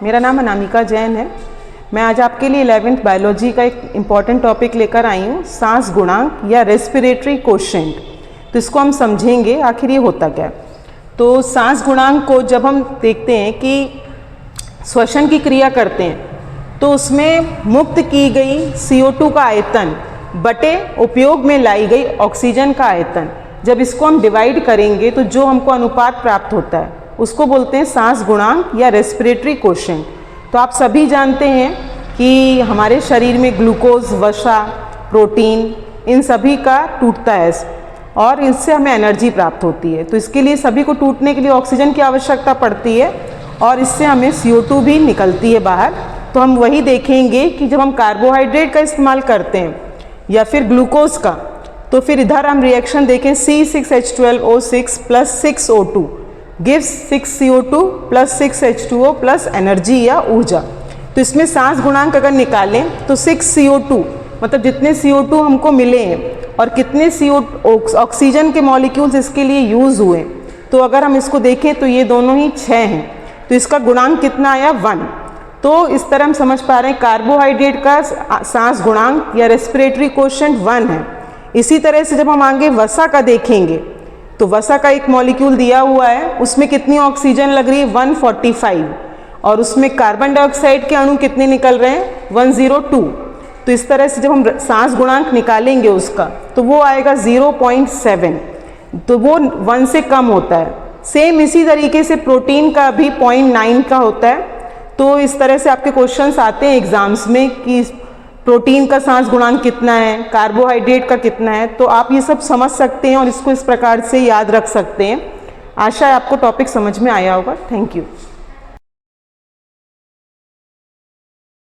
मेरा नाम अनामिका जैन है। मैं आज आपके लिए 11th बायोलॉजी का एक इम्पॉर्टेंट टॉपिक लेकर आई हूँ, सांस गुणांक या रेस्पिरेटरी कोशेंट। तो इसको हम समझेंगे आखिर ये होता क्या है। तो सांस गुणांक को जब हम देखते हैं कि श्वसन की क्रिया करते हैं तो उसमें मुक्त की गई CO2 का आयतन बटे उपयोग में लाई गई ऑक्सीजन का आयतन, जब इसको हम डिवाइड करेंगे तो जो हमको अनुपात प्राप्त होता है उसको बोलते हैं सांस गुणांक या रेस्पिरेटरी कोशेंट। तो आप सभी जानते हैं कि हमारे शरीर में ग्लूकोज, वसा, प्रोटीन इन सभी का टूटता है और इससे हमें एनर्जी प्राप्त होती है। तो इसके लिए सभी को टूटने के लिए ऑक्सीजन की आवश्यकता पड़ती है और इससे हमें CO2 भी निकलती है बाहर। तो हम वही देखेंगे कि जब हम कार्बोहाइड्रेट का इस्तेमाल करते हैं या फिर ग्लूकोज का, तो फिर इधर हम रिएक्शन देखें C6H12O6 + 6O2 gives 6CO2 + 6H2O plus energy या ऊर्जा। तो इसमें सांस गुणांक अगर निकालें तो 6CO2 मतलब जितने CO2 हमको मिले हैं और कितने ऑक्सीजन के मॉलिक्यूल्स इसके लिए यूज़ हुए, तो अगर हम इसको देखें तो ये दोनों ही 6 हैं। तो इसका गुणांक कितना आया 1। तो इस तरह हम समझ पा रहे हैं कार्बोहाइड्रेट का सांस गुणांक या रेस्पिरेटरी कोशेंट 1 है। इसी तरह से जब हम आगे वसा का देखेंगे तो वसा का एक मॉलिक्यूल दिया हुआ है, उसमें कितनी ऑक्सीजन लग रही है 145 और उसमें कार्बन डाइऑक्साइड के अणु कितने निकल रहे हैं 102। तो इस तरह से जब हम सांस गुणांक निकालेंगे उसका तो वो आएगा 0.7, तो वो 1 से कम होता है। सेम इसी तरीके से प्रोटीन का भी 0.9 का होता है। तो इस तरह से आपके क्वेश्चंस आते हैं एग्जाम्स में कि प्रोटीन का सांस गुणांक कितना है, कार्बोहाइड्रेट का कितना है। तो आप ये सब समझ सकते हैं और इसको इस प्रकार से याद रख सकते हैं। आशा है आपको टॉपिक समझ में आया होगा। Thank you.